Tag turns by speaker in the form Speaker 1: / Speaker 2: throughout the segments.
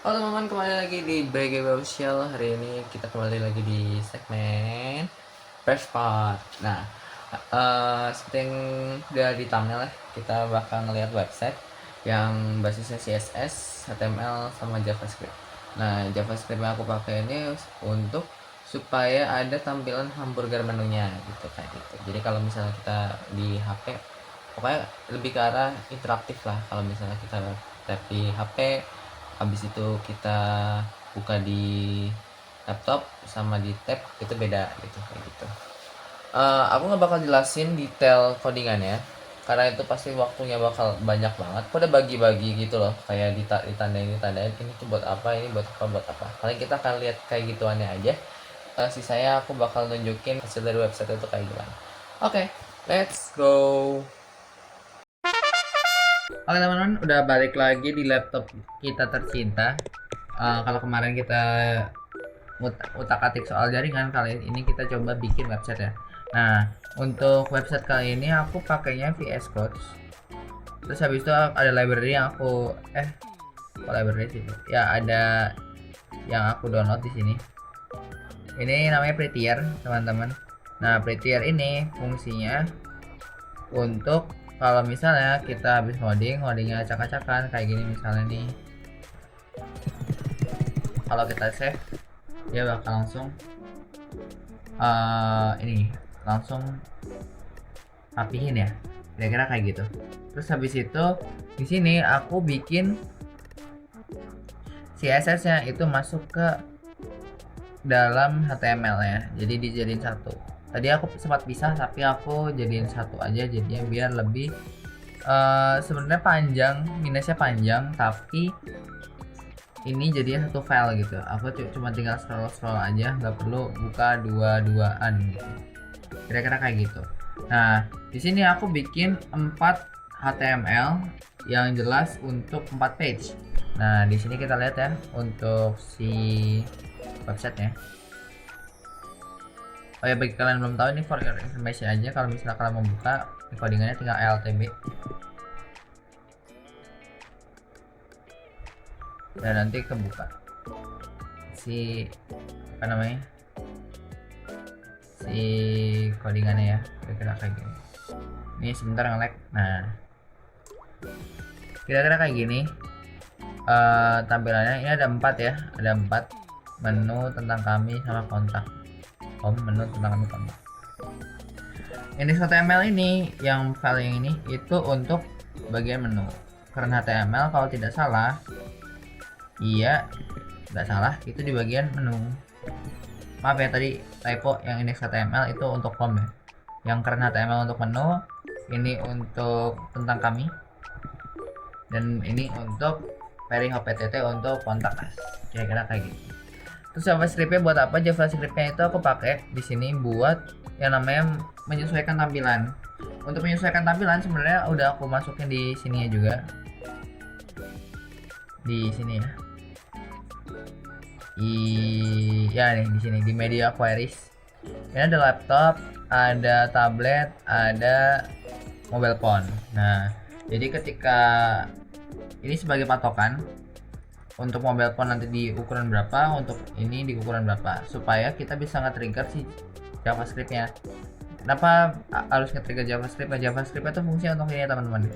Speaker 1: Halo teman-teman, kembali lagi di BGW Official. Hari ini kita kembali lagi di segmen Fresh Part. Nah, seperti yang udah di thumbnail ya, kita bakal ngeliat website yang basisnya CSS, HTML, sama JavaScript. Nah, JavaScript yang aku pakai ini untuk supaya ada tampilan hamburger menunya gitu kayak gitu. Jadi kalau misalnya kita di HP, pokoknya lebih ke arah interaktif lah. Kalau misalnya kita tap di HP, habis itu kita buka di laptop sama di tab itu beda gitu kayak gitu. Aku nggak bakal jelasin detail codingannya karena itu pasti waktunya bakal banyak banget. Aku udah bagi-bagi gitu loh, kayak ditandain ini tuh buat apa, ini buat apa. Paling kita akan lihat kayak gituannya aja. Sisanya aku bakal nunjukin hasil dari website itu kayak gimana. Oke, let's go. Oke teman-teman, udah balik lagi di laptop kita tercinta. Kalau kemarin kita utak-atik soal jaringan, kali ini kita coba bikin website ya. Nah, untuk website kali ini aku pakainya VS Code. Terus habis itu ada library yang aku library sih? Ya ada yang aku download di sini. Ini namanya Prettier, teman-teman. Nah, Prettier ini fungsinya untuk kalau misalnya kita habis ngodingnya acak-acakan kayak gini misalnya nih. Kalau kita save, dia bakal langsung ini langsung rapihin ya, kira-kira kayak gitu. Terus habis itu di sini aku bikin CSS nya itu masuk ke dalam HTML ya, jadi dijadiin satu. Tadi aku sempat pisah tapi aku jadiin satu aja, jadinya biar lebih sebenarnya panjang, minusnya panjang, tapi ini jadinya satu file gitu. Aku cuma tinggal scroll aja, nggak perlu buka dua-duaan gitu. Kira-kira kayak gitu. Nah, di sini aku bikin 4 HTML yang jelas untuk 4 page. Nah, di sini kita lihat ya untuk si websitenya. Oh ya, bagi kalian belum tahu, ini for your information aja. Kalau misalnya kalian mau buka, codingannya tinggal LTB. Dan nanti kebuka si apa namanya, si codingannya ya, kira-kira kayak gini. Ini sebentar nge-lag. Nah, kira-kira kayak gini tampilannya. Ini ada 4 ya, ada 4 menu tentang kami sama kontak. Menu tentang kami kontak. Ini HTML ini, yang file yang ini itu untuk bagian menu. Karena HTML kalau tidak salah, iya nggak salah, itu di bagian menu. Maaf ya tadi typo, yang index HTML itu untuk form ya. Yang keren HTML untuk menu, ini untuk tentang kami, dan ini untuk pairing OPTT untuk kontak. Kira-kira kayak gitu. Terus JavaScript-nya buat apa? JavaScript-nya itu aku pakai di sini buat yang namanya menyesuaikan tampilan. Untuk menyesuaikan tampilan sebenarnya udah aku masukin di sini juga. Di sini ya. Ya nih di sini di media queries. Ini ada laptop, ada tablet, ada mobile phone. Nah, jadi ketika ini sebagai patokan untuk mobile phone nanti di ukuran berapa, untuk ini di ukuran berapa, supaya kita bisa nge-trigger si JavaScript-nya. Kenapa harus nge-trigger JavaScript? JavaScript itu fungsinya untuk ini ya teman-teman.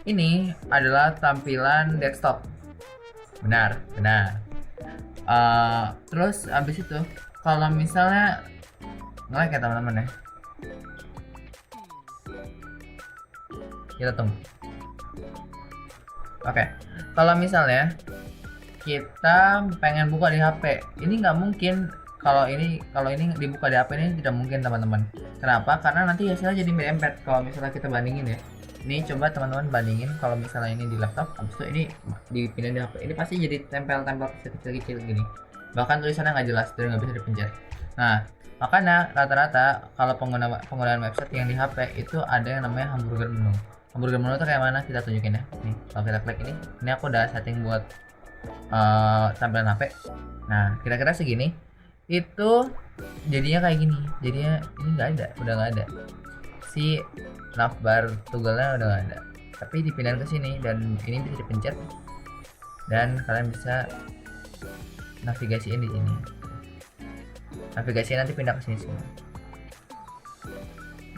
Speaker 1: Ini adalah tampilan desktop. Benar. Terus abis itu kalau misalnya nge-lag ya teman-teman ya, kita tunggu. Oke, kalau misalnya kita pengen buka di HP, ini nggak mungkin. Kalau ini dibuka di HP ini tidak mungkin teman-teman. Kenapa? Karena nanti hasilnya jadi mirip. Kalau misalnya kita bandingin ya, ini coba teman-teman bandingin kalau misalnya ini di laptop, habis itu ini dipindah di HP, ini pasti jadi tempel-tempel kecil-kecil gini. Bahkan tulisannya nggak jelas dan nggak bisa dipencet. Nah, makanya rata-rata kalau penggunaan website yang di HP itu ada yang namanya hamburger menu. Hamburger menu itu kayak mana, kita tunjukin ya. Nih, kalau kita klik ini aku udah setting buat tampilan HP. Nah, kira-kira segini. Itu jadinya kayak gini. Jadinya ini udah nggak ada. Si navbar toggle-nya udah nggak ada. Tapi dipindahin ke sini dan ini bisa dipencet. dan kalian bisa navigasiin di sini. Navigasi nanti pindah ke sini semua.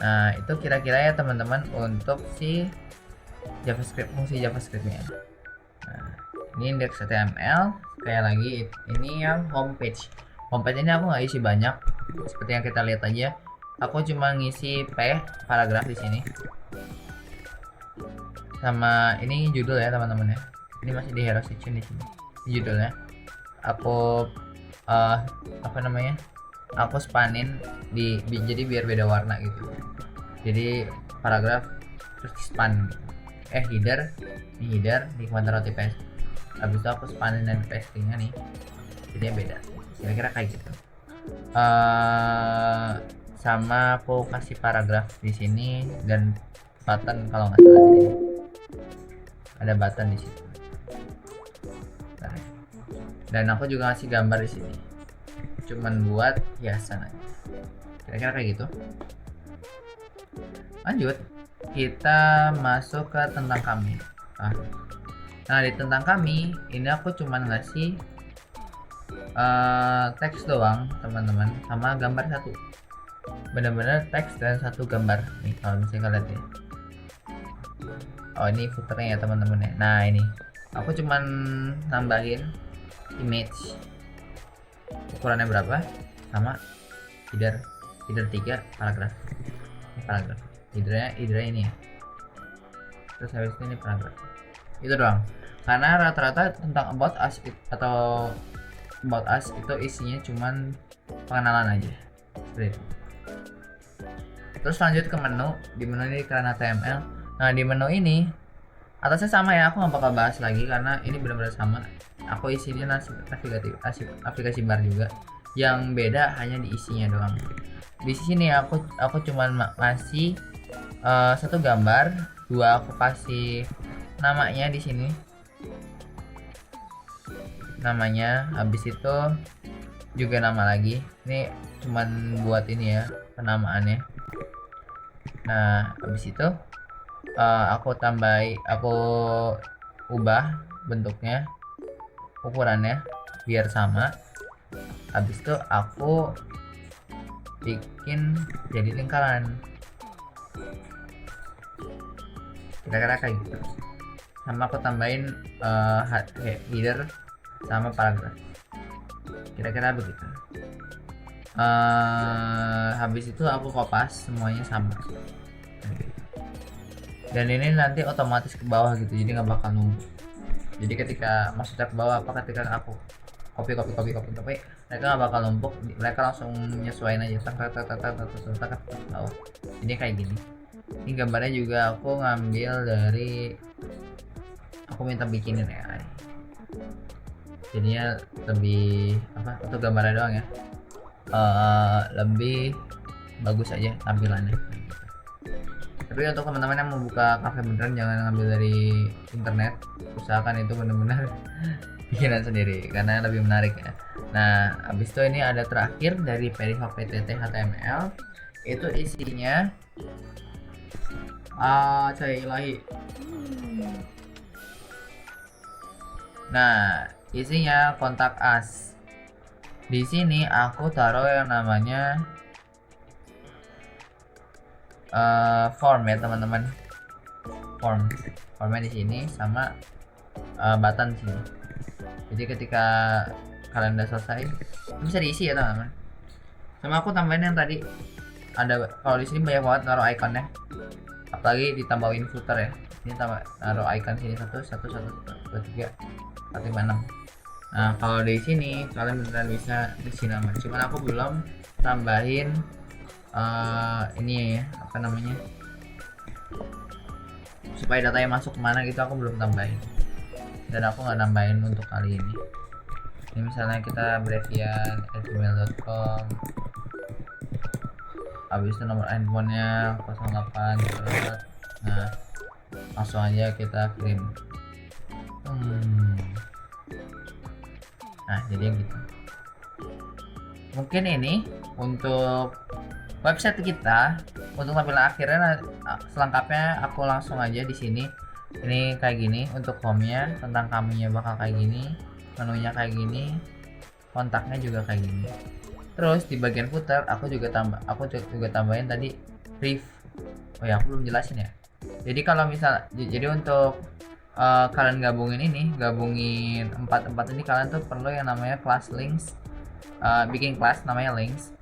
Speaker 1: Nah, itu kira-kira ya teman-teman untuk si JavaScript, fungsi JavaScript-nya. Nah, ini index.html. Kayak lagi ini yang homepage. Homepage ini aku nggak isi banyak, seperti yang kita lihat aja. Aku cuma ngisi paragraf di sini. Sama ini judul ya teman-teman ya. Ini masih di hero section di sini. Ini judulnya. Aku apa namanya? Aku spanin jadi biar beda warna gitu. Jadi paragraf terus di span gitu. Header, ini header di command roti paste. Habis itu aku spanin dan pastingnya nih. Jadi beda. Kira-kira kayak gitu. Sama aku kasih paragraf di sini dan button kalau nggak salah di sini. Ada button di situ. Nah, dan aku juga ngasih gambar di sini. Cuman buat hiasan aja. Kira-kira kayak gitu. Lanjut, kita masuk ke tentang kami. Nah, di tentang kami ini aku cuman ngasih teks doang teman-teman, sama gambar satu. Bener-bener teks dan satu gambar nih kalau misalnya kalian lihat ya. Oh, ini footernya ya teman-teman ya. Nah, ini aku cuman nambahin image, ukurannya berapa, sama header 3 paragraf. Ini paragraf, headernya ini ya. Terus habis ini paragraf. Itu doang. Karena rata-rata tentang about us atau about us itu isinya cuman pengenalan aja. Seperti itu. Terus lanjut ke menu. Di menu ini karena HTML. Nah, di menu ini atasnya sama ya, aku nggak bakal bahas lagi karena ini benar-benar sama. Aku isinya aplikasi bar juga. Yang beda hanya di isinya doang. Di sini aku cuman masih satu gambar, 2 aku kasih namanya di sini. Namanya, habis itu juga nama lagi. Ini cuman buat ini ya, penamaannya. Nah, habis itu aku ubah bentuknya, ukurannya biar sama. Habis itu aku bikin jadi lingkaran. Kira-kira kayak gitu. Sama aku tambahin header sama paragraf. Kira-kira begitu. Habis itu aku kopas semuanya sama. Dan ini nanti otomatis ke bawah gitu, jadi nggak bakal nunggu. Jadi ketika maksudnya ke bawah apa, ketika aku copy mereka nggak bakal numpuk, mereka langsung nyesuaiin aja tak bawah. Ini kayak gini. Ini gambarnya juga aku ngambil dari, aku minta bikinin ya, jadinya lebih untuk gambarnya doang ya, lebih bagus aja tampilannya. Tapi untuk teman-teman yang mau buka kafe beneran, jangan ngambil dari internet, usahakan itu benar-benar bikinan sendiri karena lebih menarik ya. Nah, habis itu ini ada terakhir dari PTT HTML, itu isinya cahaya ilahi. Nah, isinya kontak us. Di sini aku taruh yang namanya form ya teman-teman. Formnya di sini sama button sini. Jadi ketika kalian udah selesai bisa diisi ya teman-teman. Sama aku tambahin yang tadi ada, kalau di sini banyak banget naruh ikonnya, apalagi ditambahin footer ya. Ini naruh icon sini 1 2 3 4 5 6. Nah, kalau di sini kalian beneran bisa isi nama. Cuman aku belum tambahin ini ya, apa namanya, supaya datanya masuk kemana gitu, aku belum tambahin. Dan aku nggak nambahin untuk kali ini. Ini misalnya kita brevian@gmail.com, habis itu nomor handphonenya 08 gitu. Nah, langsung aja kita kirim. Nah, jadi gitu. Mungkin ini untuk website kita. Untuk tampilan akhirnya selengkapnya aku langsung aja di sini Ini kayak gini untuk home-nya, tentang kaminya bakal kayak gini, menunya kayak gini, kontaknya juga kayak gini. Terus di bagian footer aku juga tambahin tadi brief. Oh ya, aku belum jelasin ya. Jadi kalau misal jadi untuk kalian gabungin empat ini, kalian tuh perlu yang namanya class links. Bikin kelas namanya links,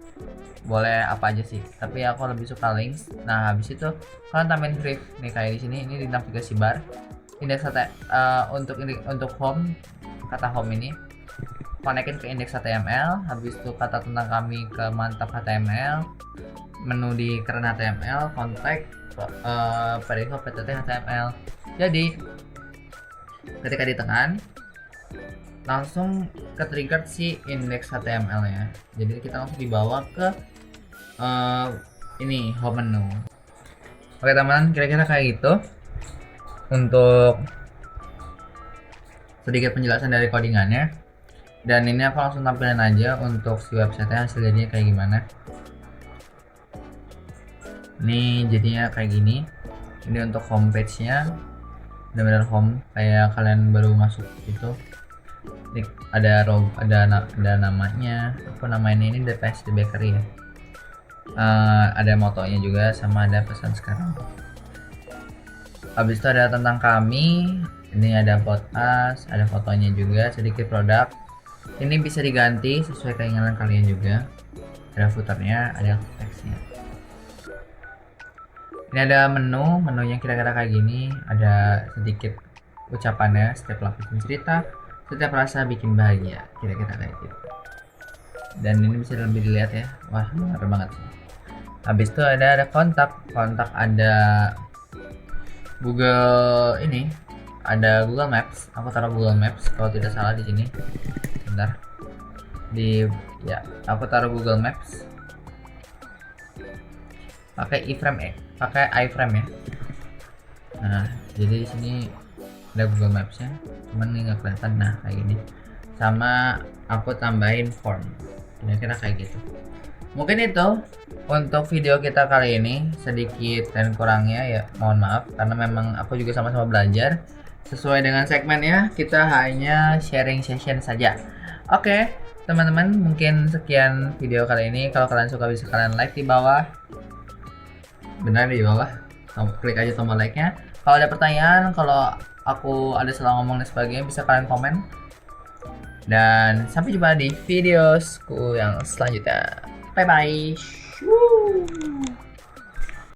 Speaker 1: boleh apa aja sih, tapi aku lebih suka links. Nah, habis itu kalian tambahin brief nih kayak di sini. Ini di navigasi bar indeks untuk home, kata home ini konekin ke indeks HTML, habis itu kata tentang kami ke mantap HTML, menu di keren HTML, kontak periho ptt HTML. Jadi ketika ditekan langsung ke trigger si indeks HTML ya, jadi kita langsung dibawa ke ini home menu. Oke teman, kira-kira kayak gitu untuk sedikit penjelasan dari codingannya. Dan ini aku langsung tampilin aja untuk si website hasil jadinya kayak gimana. Ini jadinya kayak gini. Ini untuk homepage nya, benar-benar home kayak kalian baru masuk gitu. Ini ada namanya, aku namain ini The Pastry Bakery ya. Ada motonya juga, sama ada pesan sekarang. Habis itu ada tentang kami, ini ada podcast, ada fotonya juga, sedikit produk. Ini bisa diganti sesuai keinginan kalian juga. Ada footernya, ada teksnya. Ini ada menunya kira-kira kayak gini, ada sedikit ucapannya, setiap lapisan cerita, setiap rasa bikin bahagia, kira-kira kayak gitu. Dan ini bisa lebih dilihat ya, wah keren banget sih. Habis itu ada kontak ada Google ini, ada Google Maps. Aku taruh Google Maps kalau tidak salah di sini. Bentar. Aku taruh Google Maps. Pakai iframe ya. Nah, jadi di sini ada Google Maps nya, cuman ini nggak kelihatan. Nah, kayak gini. Sama aku tambahin form. Kira-kira kayak gitu. Mungkin itu untuk video kita kali ini, sedikit dan kurangnya ya mohon maaf, karena memang aku juga sama-sama belajar. Sesuai dengan segmennya, kita hanya sharing session saja. Oke, teman-teman, mungkin sekian video kali ini. Kalau kalian suka bisa kalian like di bawah. Benar di bawah. Klik aja tombol like-nya. Kalau ada pertanyaan, kalau aku ada salah ngomong dan sebagainya, bisa kalian komen. Dan sampai jumpa di videosku yang selanjutnya. Bye bye.